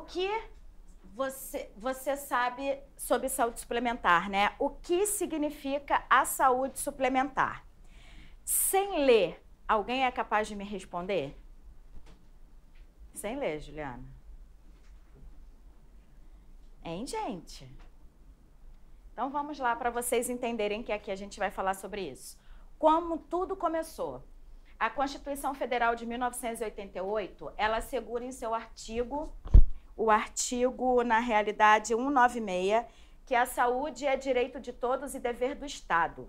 que você sabe sobre saúde suplementar, né? O que significa a saúde suplementar? Sem ler, alguém é capaz de me responder? Sem ler, Juliana. Hein, gente? Então vamos lá para vocês entenderem que aqui a gente vai falar sobre isso. Como tudo começou. A Constituição Federal de 1988, ela assegura em seu artigo, o artigo, na realidade, 196, que a saúde é direito de todos e dever do Estado,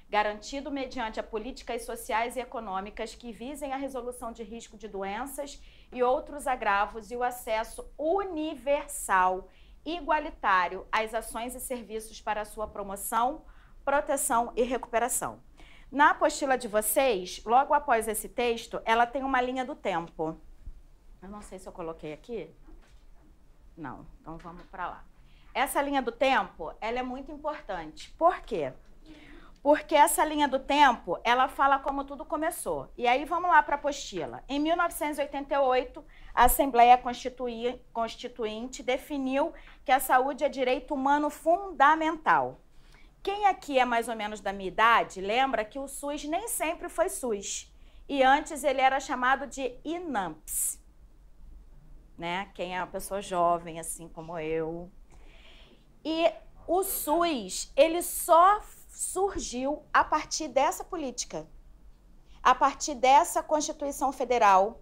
garantido mediante a políticas sociais e econômicas que visem a resolução de risco de doenças e outros agravos e o acesso universal, igualitário às ações e serviços para a sua promoção, proteção e recuperação. Na apostila de vocês, logo após esse texto, ela tem uma linha do tempo. Eu não sei se eu coloquei aqui. Não, então vamos para lá. Essa linha do tempo, ela é muito importante. Por quê? Porque essa linha do tempo, ela fala como tudo começou. E aí vamos lá para a apostila. Em 1988, a Assembleia Constituinte definiu que a saúde é direito humano fundamental. Quem aqui é mais ou menos da minha idade, lembra que o SUS nem sempre foi SUS. E antes ele era chamado de INAMPS. Né? Quem é uma pessoa jovem, assim como eu. E o SUS, ele só surgiu a partir dessa política, a partir dessa Constituição Federal,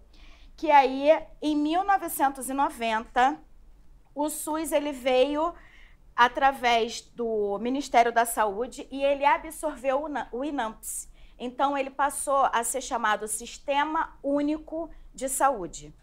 que aí, em 1990, o SUS ele veio através do Ministério da Saúde e ele absorveu o INAMPS. Então, ele passou a ser chamado Sistema Único de Saúde.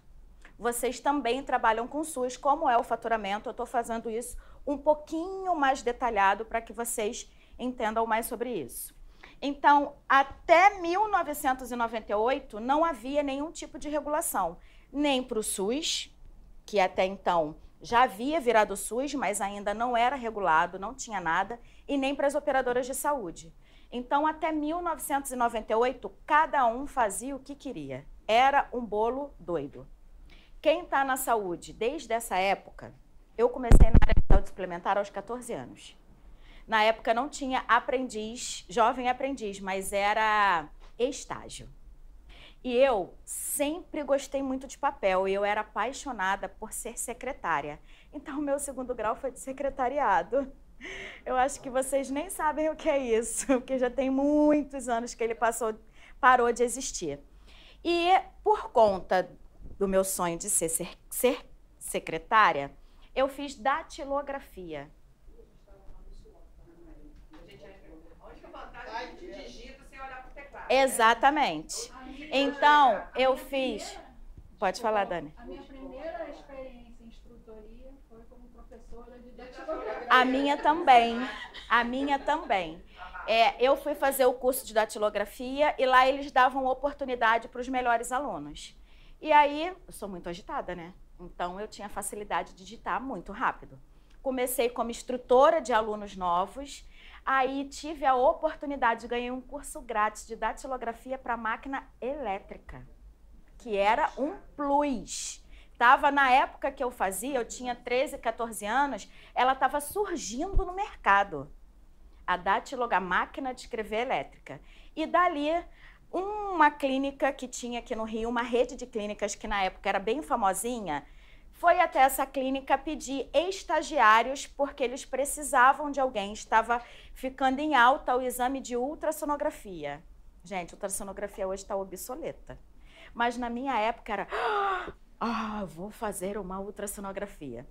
Vocês também trabalham com SUS, como é o faturamento, eu estou fazendo isso um pouquinho mais detalhado para que vocês entendam mais sobre isso. Então, até 1998, não havia nenhum tipo de regulação, nem para o SUS, que até então já havia virado SUS, mas ainda não era regulado, não tinha nada, e nem para as operadoras de saúde. Então, até 1998, cada um fazia o que queria. Era um bolo doido. Quem está na saúde desde essa época, eu comecei na área de saúde suplementar aos 14 anos. Na época não tinha aprendiz, jovem aprendiz, mas era estágio. E eu sempre gostei muito de papel e eu era apaixonada por ser secretária. Então, o meu segundo grau foi de secretariado. Eu acho que vocês nem sabem o que é isso, porque já tem muitos anos que ele parou de existir. E por conta do meu sonho de ser secretária, eu fiz datilografia. Exatamente. Então, eu fiz... Pode falar, Dani. A minha primeira experiência em instrutoria foi como professora de datilografia. A minha também. A minha também. Eu fui fazer o curso de datilografia e lá eles davam oportunidade para os melhores alunos. E aí, eu sou muito agitada, né? Então, eu tinha facilidade de digitar muito rápido. Comecei como instrutora de alunos novos. Aí tive a oportunidade de ganhar um curso grátis de datilografia para máquina elétrica, que era um plus. Na época que eu fazia, eu tinha 13, 14 anos, ela estava surgindo no mercado. A máquina de escrever elétrica. E dali, uma clínica que tinha aqui no Rio, uma rede de clínicas que na época era bem famosinha, foi até essa clínica pedir estagiários porque eles precisavam de alguém. Estava ficando em alta o exame de ultrassonografia. Gente, ultrassonografia hoje está obsoleta. Mas na minha época era, vou fazer uma ultrassonografia.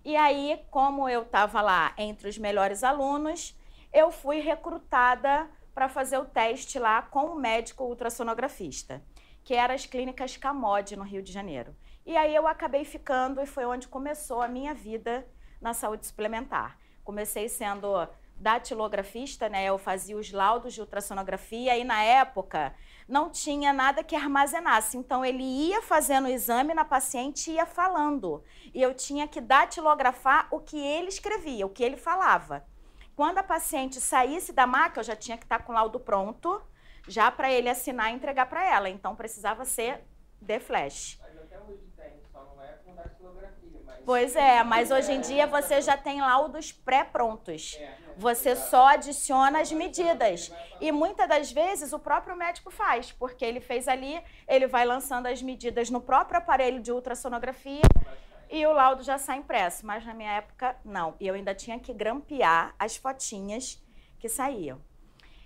E aí, como eu estava lá entre os melhores alunos, eu fui recrutada para fazer o teste lá com o médico ultrassonografista, que era as clínicas Camode, no Rio de Janeiro. E aí eu acabei ficando e foi onde começou a minha vida na saúde suplementar. Comecei sendo datilografista, né? Eu fazia os laudos de ultrassonografia e na época não tinha nada que armazenasse. Então ele ia fazendo o exame na paciente e ia falando. E eu tinha que datilografar o que ele escrevia, o que ele falava. Quando a paciente saísse da maca, eu já tinha que estar com o laudo pronto, já para ele assinar e entregar para ela. Então precisava ser de flash. Mas até hoje tem, só não é com datilografia. Pois é, mas hoje em dia você já tem laudos pré-prontos. Você só adiciona as medidas. E muitas das vezes o próprio médico faz, porque ele fez ali, ele vai lançando as medidas no próprio aparelho de ultrassonografia e o laudo já sai impresso. Mas na minha época, não. E eu ainda tinha que grampear as fotinhas que saíam.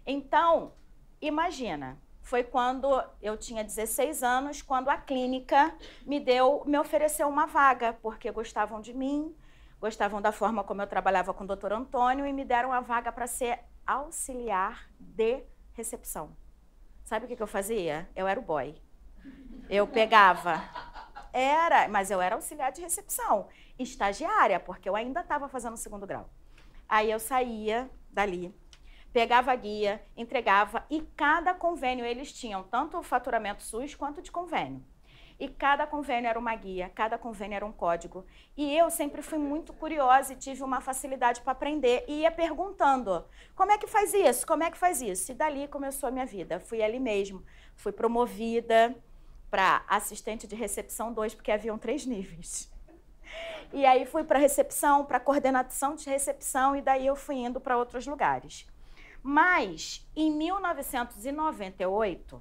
Então, imagina, foi quando eu tinha 16 anos, quando a clínica me ofereceu uma vaga, porque gostavam de mim, gostavam da forma como eu trabalhava com o Dr. Antônio e me deram a vaga para ser auxiliar de recepção. Sabe o que eu fazia? Eu era o boy. Eu pegava... mas eu era auxiliar de recepção, estagiária, porque eu ainda estava fazendo o 2º grau. Aí eu saía dali, pegava a guia, entregava, e cada convênio, eles tinham tanto o faturamento SUS quanto de convênio. E cada convênio era uma guia, cada convênio era um código. E eu sempre fui muito curiosa e tive uma facilidade para aprender. E ia perguntando, como é que faz isso? Como é que faz isso? E dali começou a minha vida. Fui ali mesmo. Fui promovida para assistente de recepção 2, porque haviam 3 níveis. E aí fui para recepção, para coordenação de recepção, e daí eu fui indo para outros lugares. Mas, em 1998,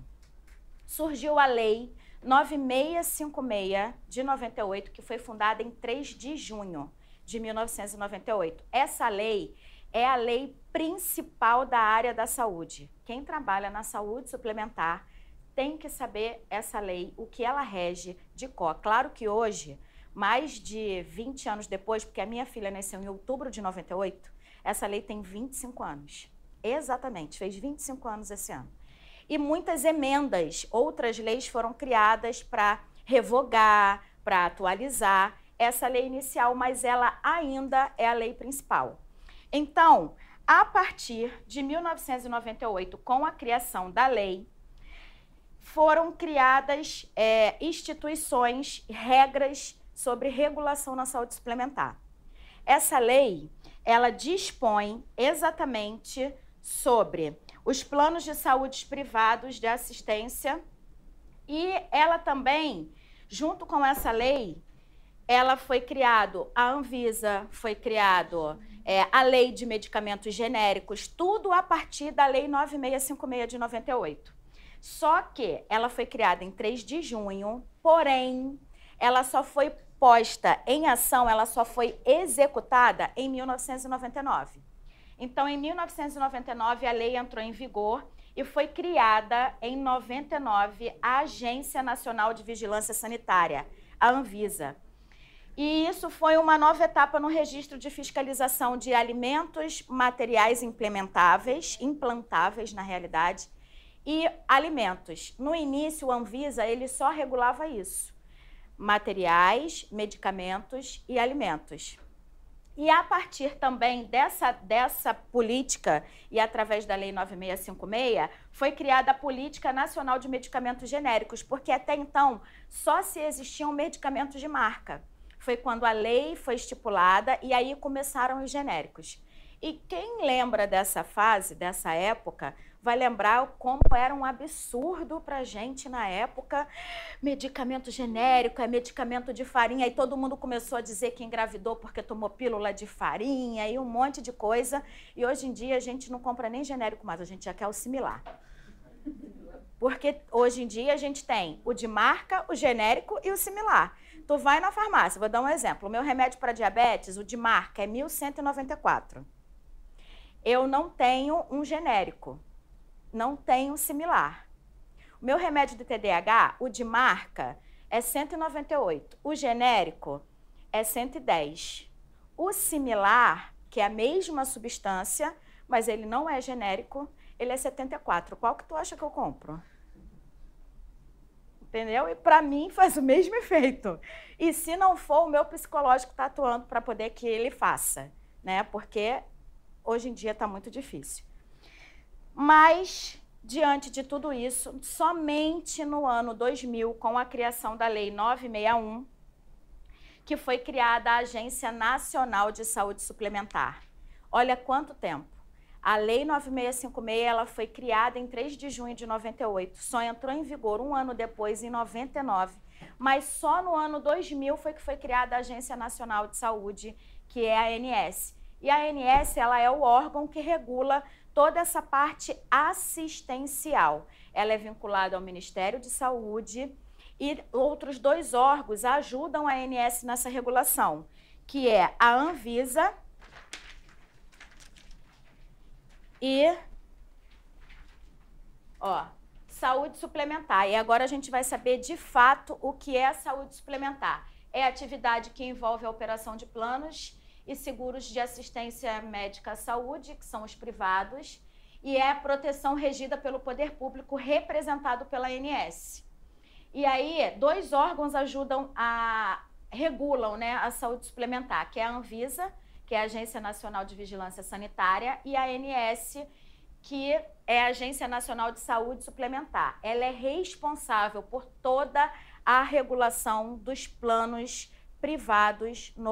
surgiu a Lei 9656 de 98, que foi fundada em 3 de junho de 1998. Essa lei é a lei principal da área da saúde. Quem trabalha na saúde suplementar tem que saber essa lei, o que ela rege de cor. Claro que hoje, mais de 20 anos depois, porque a minha filha nasceu em outubro de 98, essa lei tem 25 anos. Exatamente, fez 25 anos esse ano. E muitas emendas, outras leis foram criadas para revogar, para atualizar essa lei inicial, mas ela ainda é a lei principal. Então, a partir de 1998, com a criação da lei, foram criadas instituições, regras sobre regulação na saúde suplementar. Essa lei, ela dispõe exatamente sobre os planos de saúde privados de assistência, e ela também, junto com essa lei, ela foi criado a Anvisa, foi criado a lei de medicamentos genéricos, tudo a partir da lei 9656 de 98. Só que ela foi criada em 3 de junho, porém, ela só foi posta em ação, ela só foi executada em 1999. Então, em 1999, a lei entrou em vigor e foi criada em 99 a Agência Nacional de Vigilância Sanitária, a Anvisa. E isso foi uma nova etapa no registro de fiscalização de alimentos, materiais implantáveis na realidade, e alimentos. No início, o Anvisa ele só regulava isso, materiais, medicamentos e alimentos. E a partir também dessa política, e através da Lei 9656, foi criada a Política Nacional de Medicamentos Genéricos, porque até então só se existiam medicamentos de marca. Foi quando a lei foi estipulada e aí começaram os genéricos. E quem lembra dessa fase, dessa época, vai lembrar como era um absurdo para a gente na época, medicamento genérico, é medicamento de farinha, e todo mundo começou a dizer que engravidou porque tomou pílula de farinha e um monte de coisa, e hoje em dia a gente não compra nem genérico mais, a gente já quer o similar. Porque hoje em dia a gente tem o de marca, o genérico e o similar. Tu vai na farmácia, vou dar um exemplo, o meu remédio para diabetes, o de marca, é 1.194. Eu não tenho um genérico. Não tem um similar. O meu remédio de TDAH, o de marca, é 198. O genérico é 110. O similar, que é a mesma substância, mas ele não é genérico, ele é 74. Qual que tu acha que eu compro? Entendeu? E para mim faz o mesmo efeito. E se não for, o meu psicológico está atuando para poder que ele faça, né? Porque hoje em dia está muito difícil. Mas, diante de tudo isso, somente no ano 2000, com a criação da Lei 961, que foi criada a Agência Nacional de Saúde Suplementar. Olha quanto tempo. A Lei 9656 ela foi criada em 3 de junho de 98, só entrou em vigor um ano depois, em 99, mas só no ano 2000 foi que foi criada a Agência Nacional de Saúde, que é a ANS. E a ANS, ela é o órgão que regula toda essa parte assistencial. Ela é vinculada ao Ministério de Saúde e outros 2 órgãos ajudam a ANS nessa regulação, que é a Anvisa e saúde suplementar. E agora a gente vai saber de fato o que é a saúde suplementar. É a atividade que envolve a operação de planos e seguros de assistência médica à saúde, que são os privados, e é a proteção regida pelo poder público representado pela ANS. E aí, 2 órgãos regulam, né, a saúde suplementar, que é a Anvisa, que é a Agência Nacional de Vigilância Sanitária, e a ANS, que é a Agência Nacional de Saúde Suplementar. Ela é responsável por toda a regulação dos planos privados no